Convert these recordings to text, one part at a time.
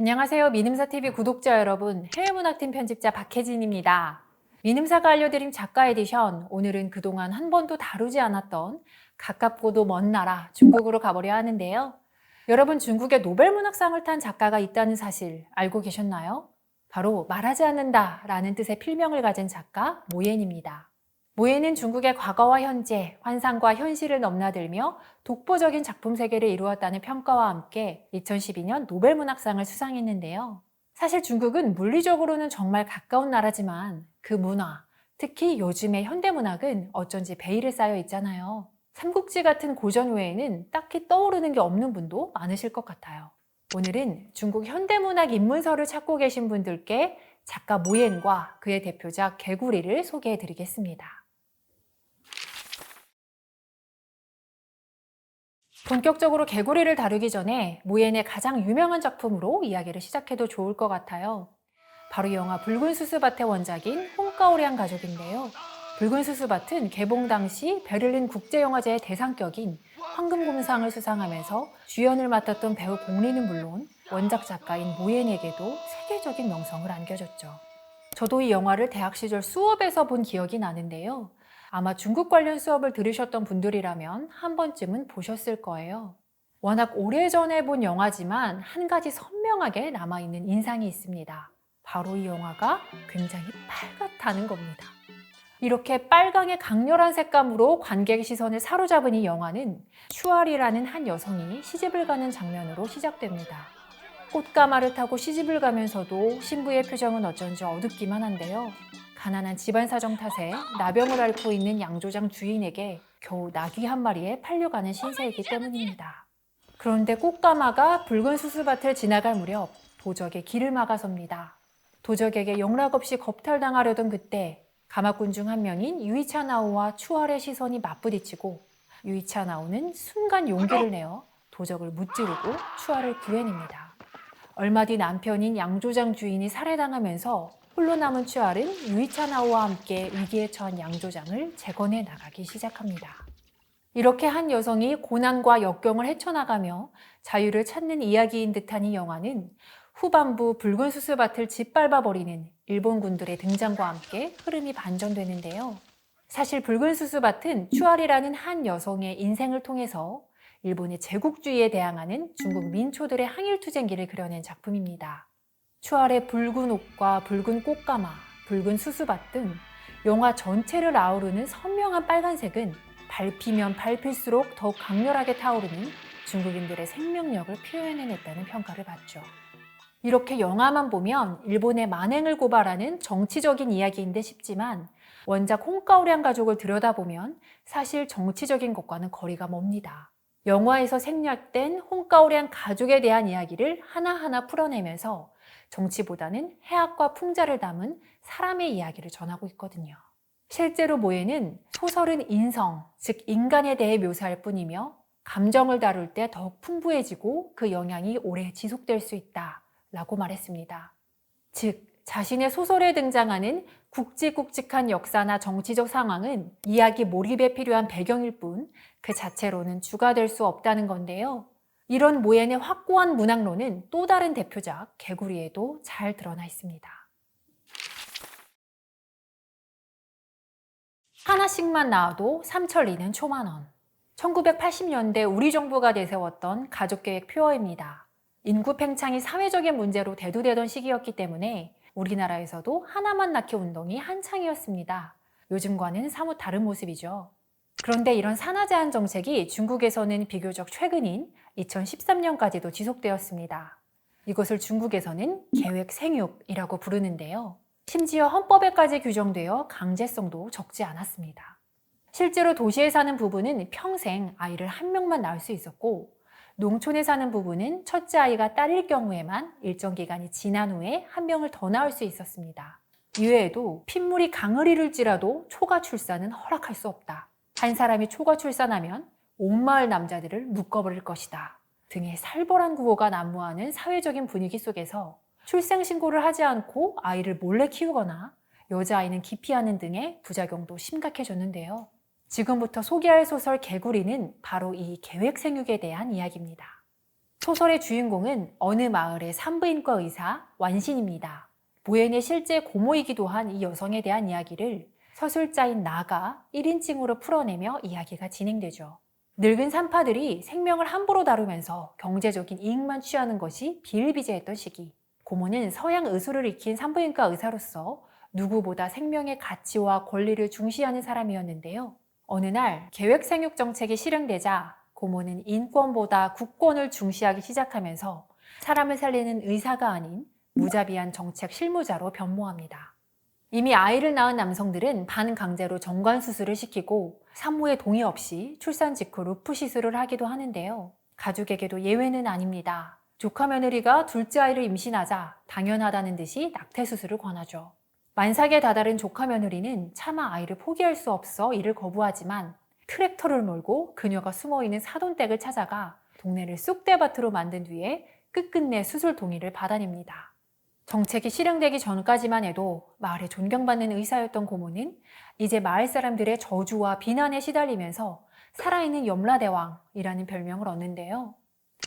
안녕하세요. 미ንም사TV 구독자 여러분, 해외문학팀 편집자 박혜진입니다. 미ንም사가 알려드린 작가 에디션, 오늘은 그동안 한 번도 다루지 않았던 가깝고도 먼 나라 중국으로 가보려 하는데요. 여러분, 중국에 노벨문학상을 탄 작가가 있다는 사실 알고 계셨나요? 바로 말하지 않는다 라는 뜻의 필명을 가진 작가 모옌입니다. 모옌은 중국의 과거와 현재, 환상과 현실을 넘나들며 독보적인 작품 세계를 이루었다는 평가와 함께 2012년 노벨문학상을 수상했는데요. 사실 중국은 물리적으로는 정말 가까운 나라지만 그 문화, 특히 요즘의 현대문학은 어쩐지 베일에 쌓여 있잖아요. 삼국지 같은 고전 외에는 딱히 떠오르는 게 없는 분도 많으실 것 같아요. 오늘은 중국 현대문학 입문서를 찾고 계신 분들께 작가 모옌과 그의 대표작 개구리를 소개해 드리겠습니다. 본격적으로 개구리를 다루기 전에 모옌의 가장 유명한 작품으로 이야기를 시작해도 좋을 것 같아요. 바로 영화 붉은 수수밭의 원작인 홍가오리안 가족인데요. 붉은 수수밭은 개봉 당시 베를린 국제영화제의 대상격인 황금곰상을 수상하면서 주연을 맡았던 배우 공리는 물론 원작 작가인 모옌에게도 세계적인 명성을 안겨줬죠. 저도 이 영화를 대학 시절 수업에서 본 기억이 나는데요. 아마 중국 관련 수업을 들으셨던 분들이라면 한 번쯤은 보셨을 거예요. 워낙 오래전에 본 영화지만 한 가지 선명하게 남아있는 인상이 있습니다. 바로 이 영화가 굉장히 빨갛다는 겁니다. 이렇게 빨강의 강렬한 색감으로 관객의 시선을 사로잡은 이 영화는 슈알이라는 한 여성이 시집을 가는 장면으로 시작됩니다. 꽃가마를 타고 시집을 가면서도 신부의 표정은 어쩐지 어둡기만 한데요. 가난한 집안 사정 탓에 나병을 앓고 있는 양조장 주인에게 겨우 나귀 한 마리에 팔려가는 신세이기 때문입니다. 그런데 꽃가마가 붉은 수수밭을 지나갈 무렵 도적의 길을 막아섭니다. 도적에게 영락없이 겁탈당하려던 그때 가마꾼 중 한 명인 유이차나오와 추월의 시선이 맞부딪히고 유이차나오는 순간 용기를 내어 도적을 무찌르고 추월을 구해냅니다. 얼마 뒤 남편인 양조장 주인이 살해당하면서 홀로 남은 추알은 유이차나오와 함께 위기에 처한 양조장을 재건해 나가기 시작합니다. 이렇게 한 여성이 고난과 역경을 헤쳐나가며 자유를 찾는 이야기인 듯한 이 영화는 후반부 붉은 수수밭을 짓밟아버리는 일본 군들의 등장과 함께 흐름이 반전되는데요. 사실 붉은 수수밭은 추알이라는 한 여성의 인생을 통해서 일본의 제국주의에 대항하는 중국 민초들의 항일투쟁기를 그려낸 작품입니다. 추알의 붉은 옷과 붉은 꽃가마, 붉은 수수밭 등 영화 전체를 아우르는 선명한 빨간색은 밟히면 밟힐수록 더욱 강렬하게 타오르는 중국인들의 생명력을 표현해냈다는 평가를 받죠. 이렇게 영화만 보면 일본의 만행을 고발하는 정치적인 이야기인 듯 싶지만 원작 홍가오리안 가족을 들여다보면 사실 정치적인 것과는 거리가 멉니다. 영화에서 생략된 홍가오리안 가족에 대한 이야기를 하나하나 풀어내면서 정치보다는 해악과 풍자를 담은 사람의 이야기를 전하고 있거든요. 실제로 모에는 소설은 인성, 즉 인간에 대해 묘사할 뿐이며 감정을 다룰 때 더욱 풍부해지고 그 영향이 오래 지속될 수 있다라고 말했습니다. 즉 자신의 소설에 등장하는 굵직굵직한 역사나 정치적 상황은 이야기 몰입에 필요한 배경일 뿐 그 자체로는 주가 될 수 없다는 건데요. 이런 모옌의 확고한 문학론은 또 다른 대표작 개구리에도 잘 드러나 있습니다. 하나씩만 나와도 삼천리는 초만원. 1980년대 우리 정부가 내세웠던 가족계획 표어입니다. 인구 팽창이 사회적인 문제로 대두되던 시기였기 때문에 우리나라에서도 하나만 낳기 운동이 한창이었습니다. 요즘과는 사뭇 다른 모습이죠. 그런데 이런 산하 제한 정책이 중국에서는 비교적 최근인 2013년까지도 지속되었습니다. 이것을 중국에서는 계획 생육이라고 부르는데요. 심지어 헌법에까지 규정되어 강제성도 적지 않았습니다. 실제로 도시에 사는 부부는 평생 아이를 한 명만 낳을 수 있었고 농촌에 사는 부부는 첫째 아이가 딸일 경우에만 일정 기간이 지난 후에 한 명을 더 낳을 수 있었습니다. 이외에도 핏물이 강을 이룰지라도 초과 출산은 허락할 수 없다. 한 사람이 초과 출산하면 온 마을 남자들을 묶어버릴 것이다. 등의 살벌한 구호가 난무하는 사회적인 분위기 속에서 출생신고를 하지 않고 아이를 몰래 키우거나 여자아이는 기피하는 등의 부작용도 심각해졌는데요. 지금부터 소개할 소설 개구리는 바로 이 계획 생육에 대한 이야기입니다. 소설의 주인공은 어느 마을의 산부인과 의사 완신입니다. 모엔의 실제 고모이기도 한 이 여성에 대한 이야기를 서술자인 나가 1인칭으로 풀어내며 이야기가 진행되죠. 늙은 산파들이 생명을 함부로 다루면서 경제적인 이익만 취하는 것이 비일비재했던 시기, 고모는 서양 의술을 익힌 산부인과 의사로서 누구보다 생명의 가치와 권리를 중시하는 사람이었는데요. 어느 날 계획생육 정책이 실행되자 고모는 인권보다 국권을 중시하기 시작하면서 사람을 살리는 의사가 아닌 무자비한 정책 실무자로 변모합니다. 이미 아이를 낳은 남성들은 반강제로 정관 수술을 시키고 산모의 동의 없이 출산 직후 루프 시술을 하기도 하는데요. 가족에게도 예외는 아닙니다. 조카 며느리가 둘째 아이를 임신하자 당연하다는 듯이 낙태 수술을 권하죠. 만삭에 다다른 조카 며느리는 차마 아이를 포기할 수 없어 이를 거부하지만 트랙터를 몰고 그녀가 숨어있는 사돈댁을 찾아가 동네를 쑥대밭으로 만든 뒤에 끝끝내 수술 동의를 받아냅니다. 정책이 실행되기 전까지만 해도 마을에 존경받는 의사였던 고모는 이제 마을 사람들의 저주와 비난에 시달리면서 살아있는 염라대왕이라는 별명을 얻는데요.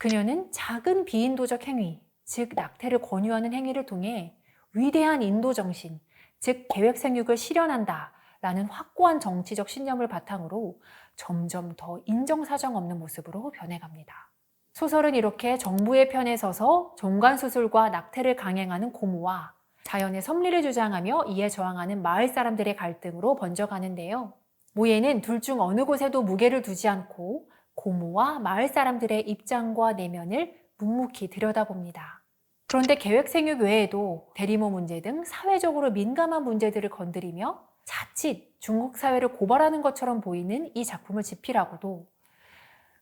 그녀는 작은 비인도적 행위, 즉 낙태를 권유하는 행위를 통해 위대한 인도 정신, 즉 계획생육을 실현한다 라는 확고한 정치적 신념을 바탕으로 점점 더 인정사정 없는 모습으로 변해갑니다. 소설은 이렇게 정부의 편에 서서 종관수술과 낙태를 강행하는 고모와 자연의 섭리를 주장하며 이에 저항하는 마을 사람들의 갈등으로 번져가는데요. 모예는 둘 중 어느 곳에도 무게를 두지 않고 고모와 마을 사람들의 입장과 내면을 묵묵히 들여다봅니다. 그런데 계획생육 외에도 대리모 문제 등 사회적으로 민감한 문제들을 건드리며 자칫 중국 사회를 고발하는 것처럼 보이는 이 작품을 집필하고도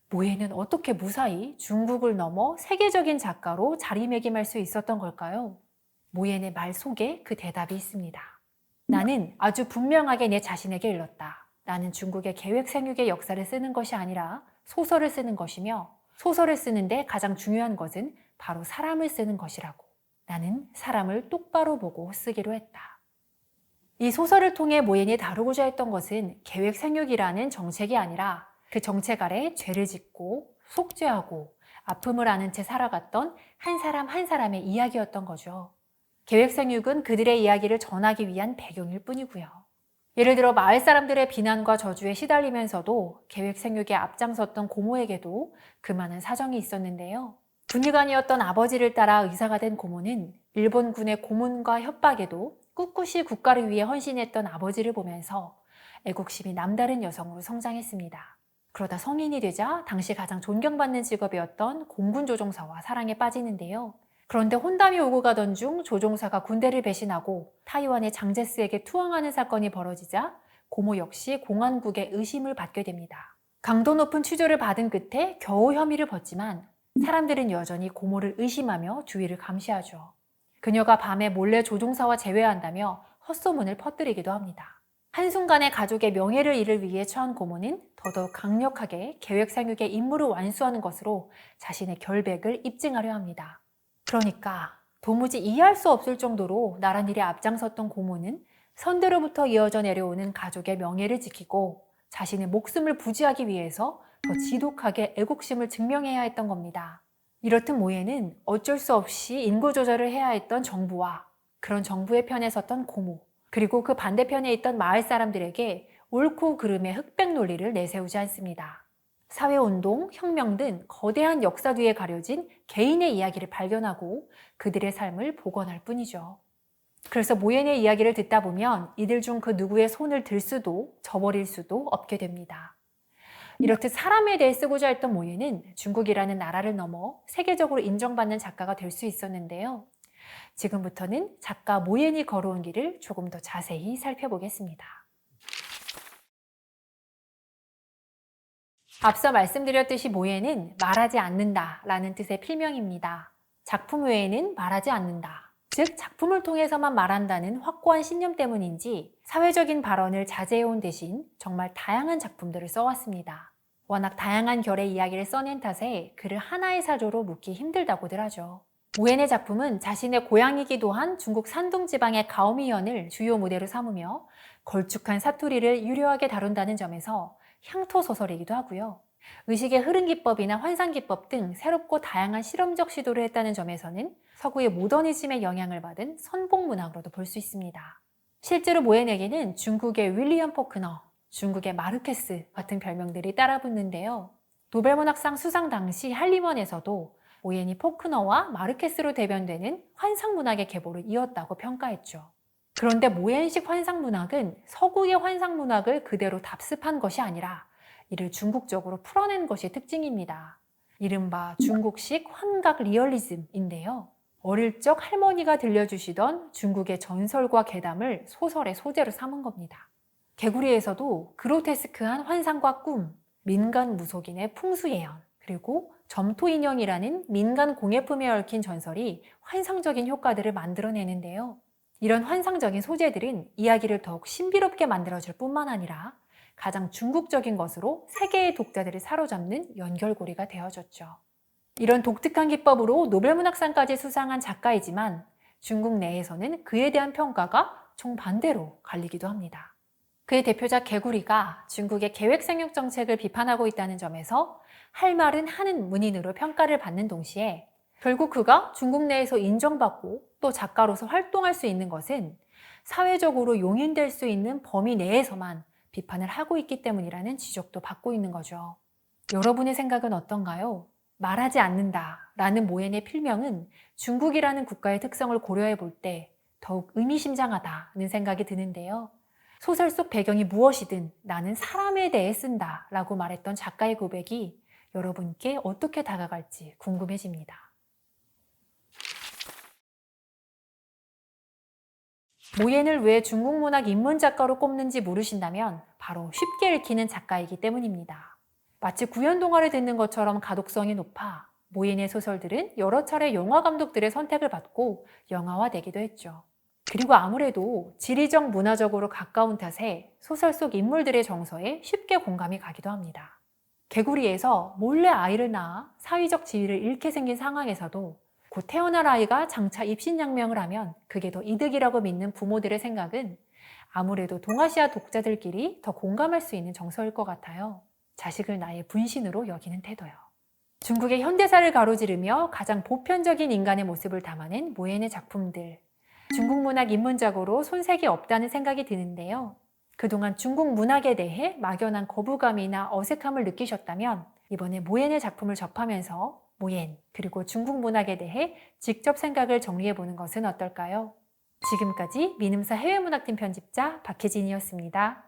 모예는 어떻게 무사히 중국을 넘어 세계적인 작가로 자리매김할 수 있었던 걸까요? 모예의 말 속에 그 대답이 있습니다. 나는 아주 분명하게 내 자신에게 일렀다. 나는 중국의 계획생육의 역사를 쓰는 것이 아니라 소설을 쓰는 것이며 소설을 쓰는데 가장 중요한 것은 바로 사람을 쓰는 것이라고. 나는 사람을 똑바로 보고 쓰기로 했다. 이 소설을 통해 모엔이 다루고자 했던 것은 계획생육이라는 정책이 아니라 그 정책 아래 죄를 짓고 속죄하고 아픔을 아는 채 살아갔던 한 사람 한 사람의 이야기였던 거죠. 계획생육은 그들의 이야기를 전하기 위한 배경일 뿐이고요. 예를 들어 마을 사람들의 비난과 저주에 시달리면서도 계획생육에 앞장섰던 고모에게도 그만한 사정이 있었는데요. 군의관이었던 아버지를 따라 의사가 된 고모는 일본군의 고문과 협박에도 꿋꿋이 국가를 위해 헌신했던 아버지를 보면서 애국심이 남다른 여성으로 성장했습니다. 그러다 성인이 되자 당시 가장 존경받는 직업이었던 공군 조종사와 사랑에 빠지는데요. 그런데 혼담이 오고 가던 중 조종사가 군대를 배신하고 타이완의 장제스에게 투항하는 사건이 벌어지자 고모 역시 공안국의 의심을 받게 됩니다. 강도 높은 취조를 받은 끝에 겨우 혐의를 벗지만 사람들은 여전히 고모를 의심하며 주위를 감시하죠. 그녀가 밤에 몰래 조종사와 재회한다며 헛소문을 퍼뜨리기도 합니다. 한순간에 가족의 명예를 잃을 위해 처한 고모는 더더욱 강력하게 계획생육의 임무를 완수하는 것으로 자신의 결백을 입증하려 합니다. 그러니까 도무지 이해할 수 없을 정도로 나란 일에 앞장섰던 고모는 선대로부터 이어져 내려오는 가족의 명예를 지키고 자신의 목숨을 부지하기 위해서 더 지독하게 애국심을 증명해야 했던 겁니다. 이렇듯 모예는 어쩔 수 없이 인구 조절을 해야 했던 정부와 그런 정부의 편에 섰던 고모, 그리고 그 반대편에 있던 마을 사람들에게 옳고 그름의 흑백 논리를 내세우지 않습니다. 사회운동, 혁명 등 거대한 역사 뒤에 가려진 개인의 이야기를 발견하고 그들의 삶을 복원할 뿐이죠. 그래서 모옌의 이야기를 듣다 보면 이들 중 그 누구의 손을 들 수도 저버릴 수도 없게 됩니다. 이렇듯 사람에 대해 쓰고자 했던 모옌은 중국이라는 나라를 넘어 세계적으로 인정받는 작가가 될 수 있었는데요. 지금부터는 작가 모옌이 걸어온 길을 조금 더 자세히 살펴보겠습니다. 앞서 말씀드렸듯이 모옌은 말하지 않는다라는 뜻의 필명입니다. 작품 외에는 말하지 않는다. 즉 작품을 통해서만 말한다는 확고한 신념 때문인지 사회적인 발언을 자제해온 대신 정말 다양한 작품들을 써왔습니다. 워낙 다양한 결의 이야기를 써낸 탓에 그를 하나의 사조로 묻기 힘들다고들 하죠. 모옌의 작품은 자신의 고향이기도 한 중국 산둥 지방의 가오미현을 주요 무대로 삼으며 걸쭉한 사투리를 유려하게 다룬다는 점에서 향토 소설이기도 하고요. 의식의 흐름 기법이나 환상 기법 등 새롭고 다양한 실험적 시도를 했다는 점에서는 서구의 모더니즘의 영향을 받은 선봉 문학으로도 볼 수 있습니다. 실제로 모앤에게는 중국의 윌리엄 포크너, 중국의 마르케스 같은 별명들이 따라붙는데요. 노벨문학상 수상 당시 한림원에서도 모앤이 포크너와 마르케스로 대변되는 환상문학의 계보를 이었다고 평가했죠. 그런데 모앤식 환상문학은 서구의 환상문학을 그대로 답습한 것이 아니라 이를 중국적으로 풀어낸 것이 특징입니다. 이른바 중국식 환각 리얼리즘인데요. 어릴 적 할머니가 들려주시던 중국의 전설과 괴담을 소설의 소재로 삼은 겁니다. 개구리에서도 그로테스크한 환상과 꿈, 민간 무속인의 풍수예언, 그리고 점토인형이라는 민간 공예품에 얽힌 전설이 환상적인 효과들을 만들어내는데요. 이런 환상적인 소재들은 이야기를 더욱 신비롭게 만들어줄 뿐만 아니라 가장 중국적인 것으로 세계의 독자들을 사로잡는 연결고리가 되어줬죠. 이런 독특한 기법으로 노벨문학상까지 수상한 작가이지만 중국 내에서는 그에 대한 평가가 정반대로 갈리기도 합니다. 그의 대표작 개구리가 중국의 계획생육 정책을 비판하고 있다는 점에서 할 말은 하는 문인으로 평가를 받는 동시에 결국 그가 중국 내에서 인정받고 또 작가로서 활동할 수 있는 것은 사회적으로 용인될 수 있는 범위 내에서만 비판을 하고 있기 때문이라는 지적도 받고 있는 거죠. 여러분의 생각은 어떤가요? 말하지 않는다라는 모앤의 필명은 중국이라는 국가의 특성을 고려해 볼 때 더욱 의미심장하다는 생각이 드는데요. 소설 속 배경이 무엇이든 나는 사람에 대해 쓴다 라고 말했던 작가의 고백이 여러분께 어떻게 다가갈지 궁금해집니다. 모옌을 왜 중국 문학 입문 작가로 꼽는지 모르신다면 바로 쉽게 읽히는 작가이기 때문입니다. 마치 구연 동화를 듣는 것처럼 가독성이 높아 모옌의 소설들은 여러 차례 영화 감독들의 선택을 받고 영화화되기도 했죠. 그리고 아무래도 지리적 문화적으로 가까운 탓에 소설 속 인물들의 정서에 쉽게 공감이 가기도 합니다. 개구리에서 몰래 아이를 낳아 사회적 지위를 잃게 생긴 상황에서도 곧 태어날 아이가 장차 입신양명을 하면 그게 더 이득이라고 믿는 부모들의 생각은 아무래도 동아시아 독자들끼리 더 공감할 수 있는 정서일 것 같아요. 자식을 나의 분신으로 여기는 태도요. 중국의 현대사를 가로지르며 가장 보편적인 인간의 모습을 담아낸 모앤의 작품들. 중국 문학 입문작으로 손색이 없다는 생각이 드는데요. 그동안 중국 문학에 대해 막연한 거부감이나 어색함을 느끼셨다면 이번에 모앤의 작품을 접하면서 모옌 그리고 중국 문학에 대해 직접 생각을 정리해보는 것은 어떨까요? 지금까지 민음사 해외문학팀 편집자 박혜진이었습니다.